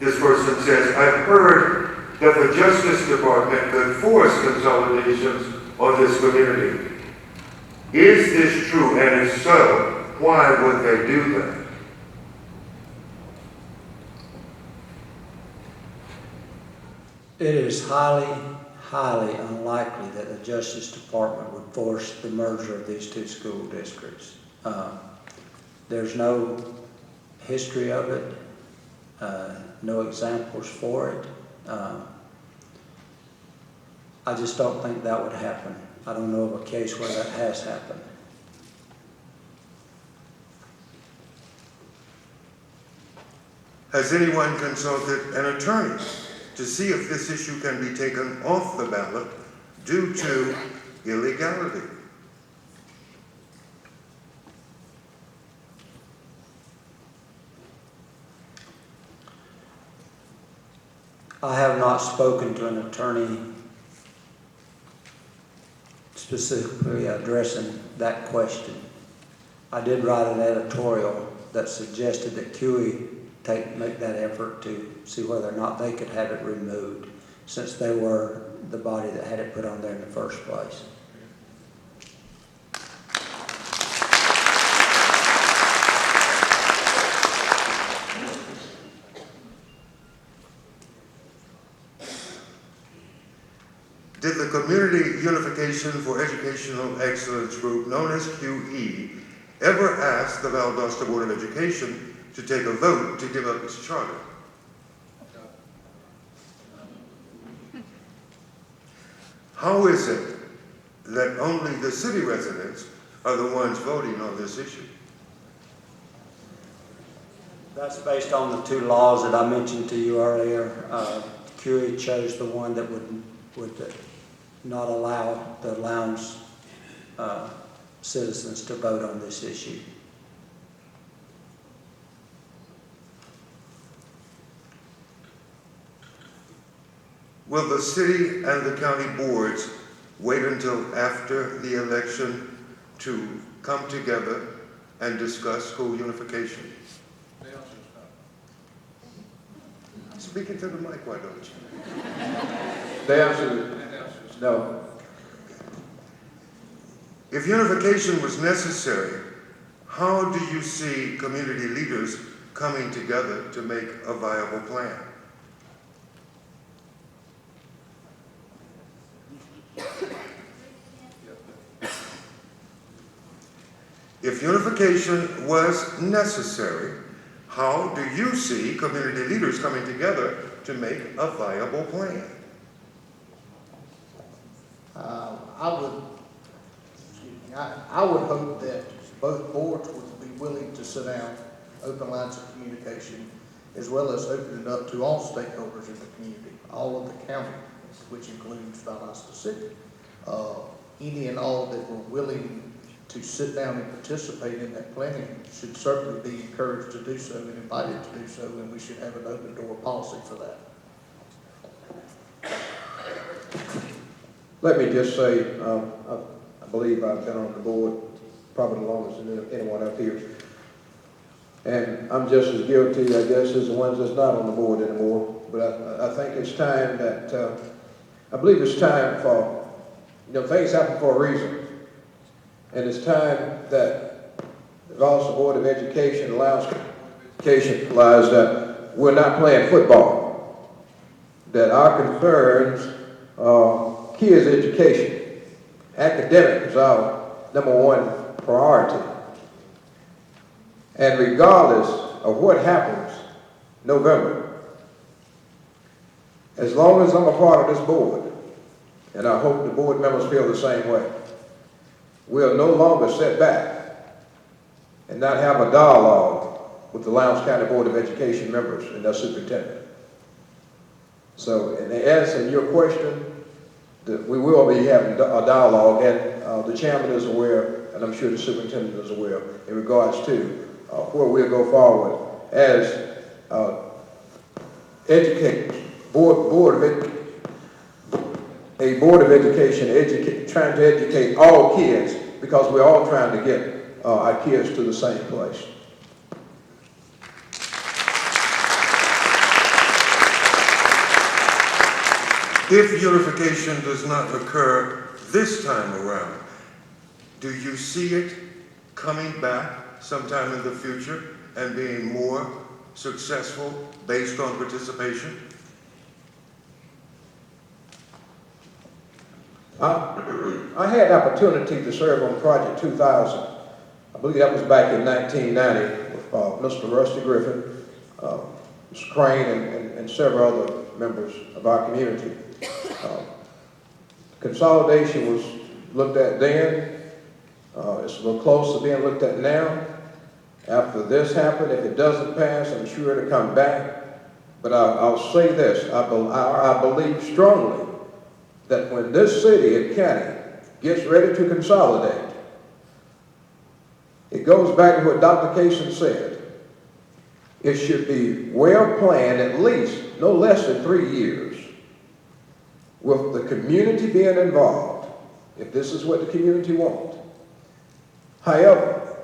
This person says, I've heard that the Justice Department could force consolidations on this community. Is this true? And if so, why would they do that? It is highly unlikely that the Justice Department would force the merger of these two school districts. There's no history of it, no examples for it. I just don't think that would happen. I don't know of a case where that has happened. Has anyone consulted an attorney to see if this issue can be taken off the ballot due to illegality? I have not spoken to an attorney specifically addressing that question. I did write an editorial that suggested that CUE make that effort to see whether or not they could have it removed, since they were the body that had it put on there in the first place. Did the Community Unification for Educational Excellence Group, known as QE, ever ask the Valdosta Board of Education to take a vote to give up its charter? How is it that only the city residents are the ones voting on this issue? That's based on the two laws that I mentioned to you earlier. CUE chose the one that would not allow the Lowndes citizens to vote on this issue. Will the city and the county boards wait until after the election to come together and discuss school unification? The answer is no. Speak into the mic, why don't you? The answer is no. If unification was necessary, how do you see community leaders coming together to make a viable plan? If unification was necessary, how do you see community leaders coming together to make a viable plan? I would hope that both boards would be willing to sit down, open lines of communication, as well as open it up to all stakeholders in the community, all of the county, which includes Valdosta City. Any and all that were willing to sit down and participate in that planning should certainly be encouraged to do so and invited to do so, and we should have an open door policy for that. Let me just say, I believe I've been on the board probably the longest than anyone up here. And I'm just as guilty, I guess, as the ones that's not on the board anymore. But I think it's time that, I believe it's time for, things happen for a reason. And it's time that the Valdosta Board of Education, the Lowndes Board of Education, realize that we're not playing football. That our concerns are kids' education. Academic is our #1 priority. And regardless of what happens November, as long as I'm a part of this board, and I hope the board members feel the same way, we'll no longer sit back and not have a dialogue with the Lowndes County Board of Education members and their superintendent. So in answer to your question, we will be having a dialogue, and the chairman is aware, and I'm sure the superintendent is aware, in regards to where we'll go forward as a board of education trying to educate all kids, because we're all trying to get our kids to the same place. If unification does not occur this time around, do you see it coming back sometime in the future and being more successful based on participation? I had the opportunity to serve on Project 2000. I believe that was back in 1990 with Mr. Rusty Griffin, Mr. Crane, and several other members of our community. Consolidation was looked at then. It's a little close to being looked at now. After this happened, if it doesn't pass, I'm sure it'll come back. But I'll say this, I believe strongly that when this city and county gets ready to consolidate, it goes back to what Dr. Kaysen said. It should be well planned, at least no less than 3 years, with the community being involved, if this is what the community wants. However,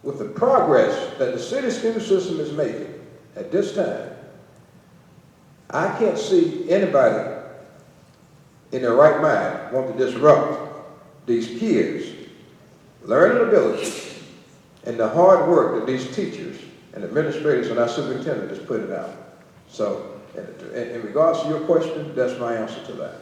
with the progress that the city school system is making at this time, I can't see anybody in their right mind want to disrupt these kids' learning ability and the hard work that these teachers and administrators and our superintendent is putting out. So, in regards to your question, that's my answer to that.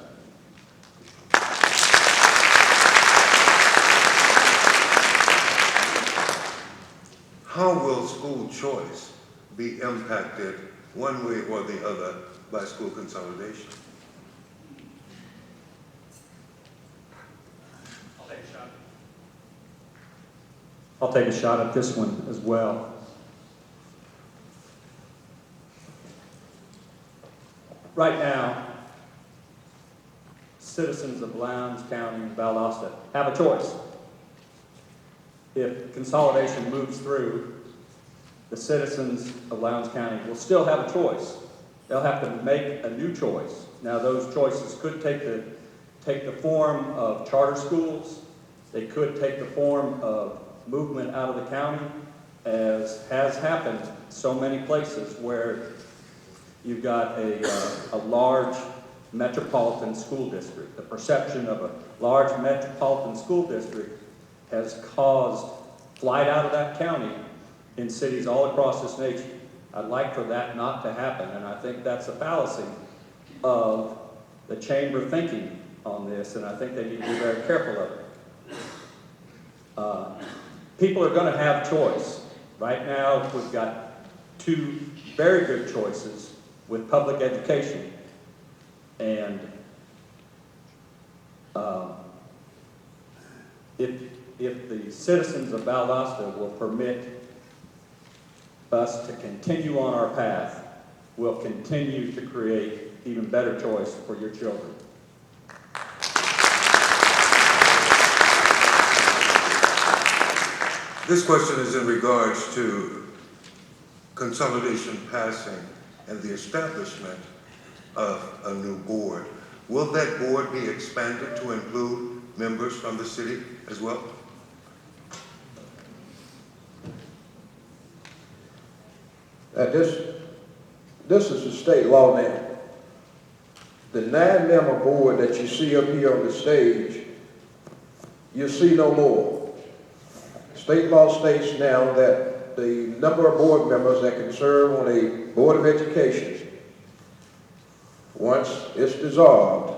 How will school choice be impacted one way or the other by school consolidation? I'll take a shot at this one as well. Right now, citizens of Lowndes County and Valdosta have a choice. If consolidation moves through, the citizens of Lowndes County will still have a choice. They'll have to make a new choice. Now, those choices could take the form of charter schools. They could take the form of movement out of the county, as has happened so many places where you've got a large metropolitan school district. The perception of a large metropolitan school district has caused flight out of that county in cities all across this nation. I'd like for that not to happen, and I think that's a fallacy of the chamber thinking on this, and I think they need to be very careful of it. People are going to have choice. Right now, we've got two very good choices with public education. And if the citizens of Valdosta will permit us to continue on our path, we'll continue to create even better choice for your children. This question is in regards to consolidation passing and the establishment of a new board. Will that board be expanded to include members from the city as well? This is a state law now. The 9-member board that you see up here on the stage, you'll see no more. State law states now that the number of board members that can serve on a board of education, once it's dissolved,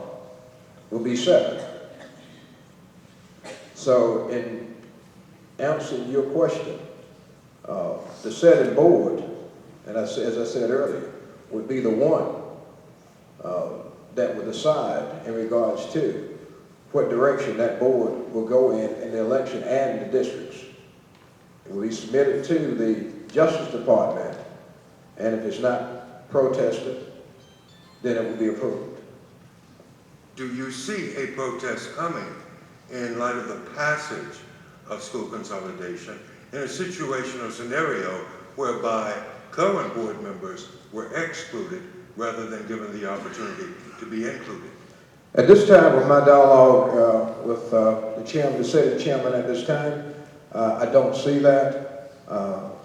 will be 7. So in answering your question, the setting board, and as I said earlier, would be the one that would decide in regards to what direction that board will go in the election and the districts. It will be submitted to the Justice Department, and if it's not protested, then it will be approved. Do you see a protest coming in light of the passage of school consolidation in a situation or scenario whereby current board members were excluded rather than given the opportunity to be included? At this time, with my dialogue with the chairman, the sitting chairman at this time, I don't see that.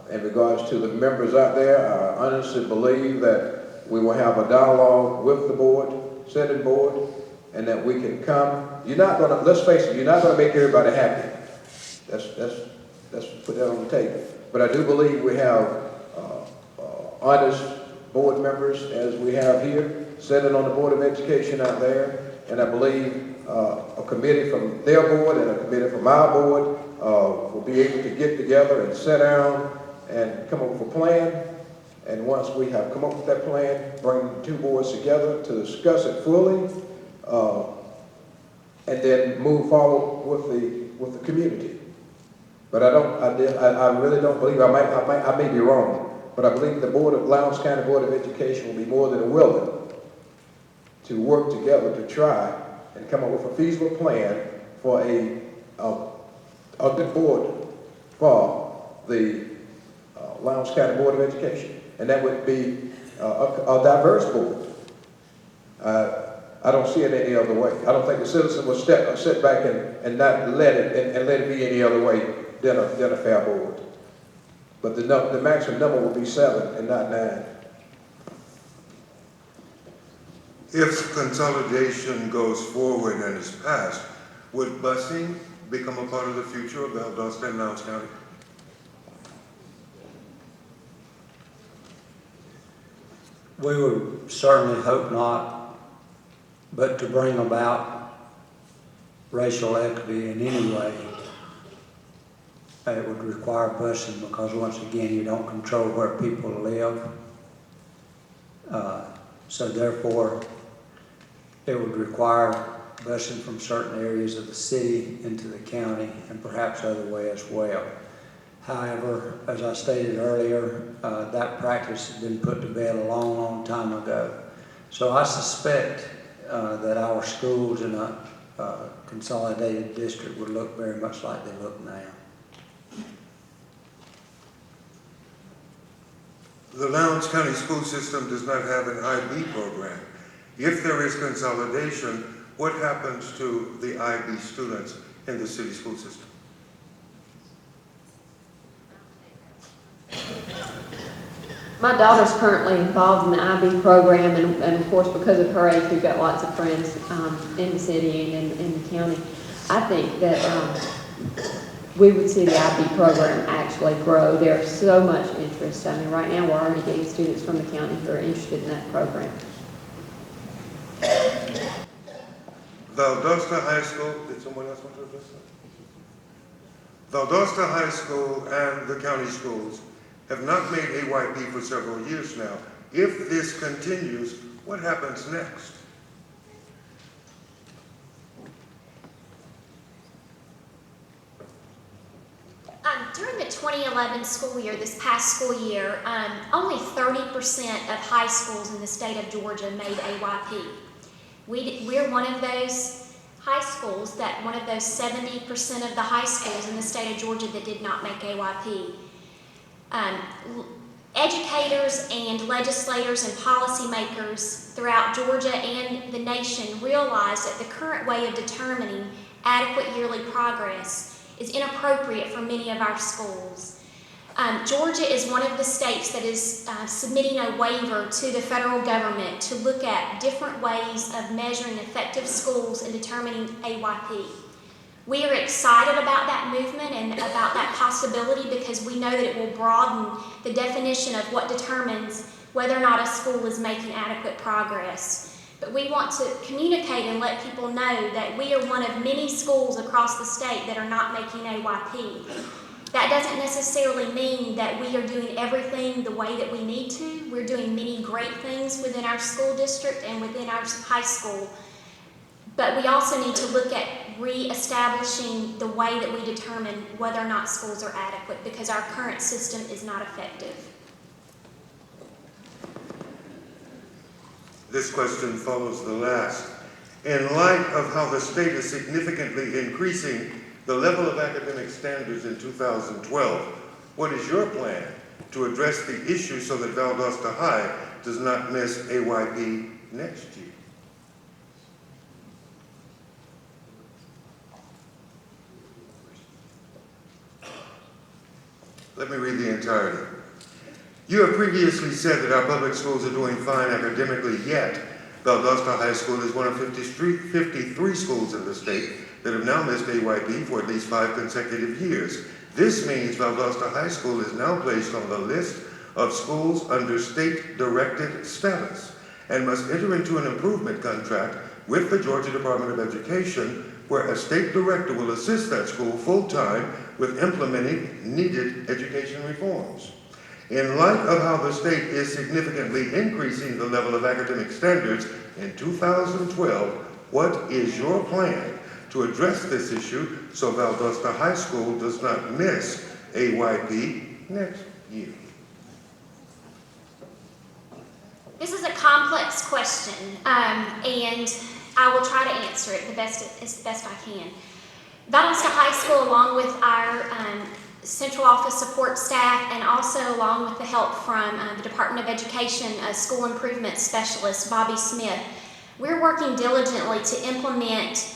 In regards to the members out there, I honestly believe that we will have a dialogue with the board setting board, and that we can come. You're not gonna, let's face it, you're not gonna make everybody happy. Let's put that on the table. But I do believe we have honest board members, as we have here, sitting on the Board of Education out there, and I believe a committee from their board and a committee from our board will be able to get together and sit down and come up with a plan. And once we have come up with that plan, bring the two boards together to discuss it fully, and then move forward with the community. But I really don't believe, I may be wrong, but I believe the Lowndes County Board of Education will be more than willing to work together to try and come up with a feasible plan for a good board for the Lowndes County Board of Education. And that would be a diverse board. I don't see it any other way. I don't think the citizens will sit back and not let it be any other way than a fair board. But the maximum number will be 7 and not 9. If consolidation goes forward and is passed, would busing become a part of the future of Valdosta and Lowndes County? We would certainly hope not, but to bring about racial equity in any way, it would require busing, because once again, you don't control where people live. So therefore, it would require busing from certain areas of the city into the county, and perhaps other way as well. However, as I stated earlier, that practice has been put to bed a long, long time ago. So I suspect that our schools in a consolidated district would look very much like they look now. The Lowndes County school system does not have an IB program. If there is consolidation, what happens to the IB students in the city school system? My daughter's currently involved in the IB program, and of course, because of her age, we've got lots of friends in the city and in the county. I think that we would see the IB program actually grow. There's so much interest. I mean, right now, we're already getting students from the county who are interested in that program. Valdosta High School, did someone else want to address that? Valdosta High School and the county schools have not made AYP for several years now. If this continues, what happens next? During the 2011 school year, this past school year, only 30% of high schools in the state of Georgia made AYP. We're one of those high schools, one of those 70% of the high schools in the state of Georgia that did not make AYP. Educators and legislators and policymakers throughout Georgia and the nation realize that the current way of determining adequate yearly progress is inappropriate for many of our schools. Georgia is one of the states that is submitting a waiver to the federal government to look at different ways of measuring effective schools and determining AYP. We are excited about that movement and about that possibility because we know that it will broaden the definition of what determines whether or not a school is making adequate progress. But we want to communicate and let people know that we are one of many schools across the state that are not making AYP. That doesn't necessarily mean that we are doing everything the way that we need to. We're doing many great things within our school district and within our high school. But we also need to look at re-establishing the way that we determine whether or not schools are adequate, because our current system is not effective. This question follows the last. In light of how the state is significantly increasing the level of academic standards in 2012, what is your plan to address the issue so that Valdosta High does not miss AYP next year? Let me read the entirety. You have previously said that our public schools are doing fine academically, yet Valdosta High School is one of 53 schools in the state that have now missed AYP for at least 5 consecutive years. This means Valdosta High School is now placed on the list of schools under state-directed status and must enter into an improvement contract with the Georgia Department of Education, where a state director will assist that school full-time with implementing needed education reforms. In light of how the state is significantly increasing the level of academic standards in 2012, what is your plan to address this issue so Valdosta High School does not miss AYP next year? This is a complex question, and I will try to answer it as best I can. Valdosta High School, along with our central office support staff, and also along with the help from the Department of Education school improvement specialist, Bobby Smith, we're working diligently to implement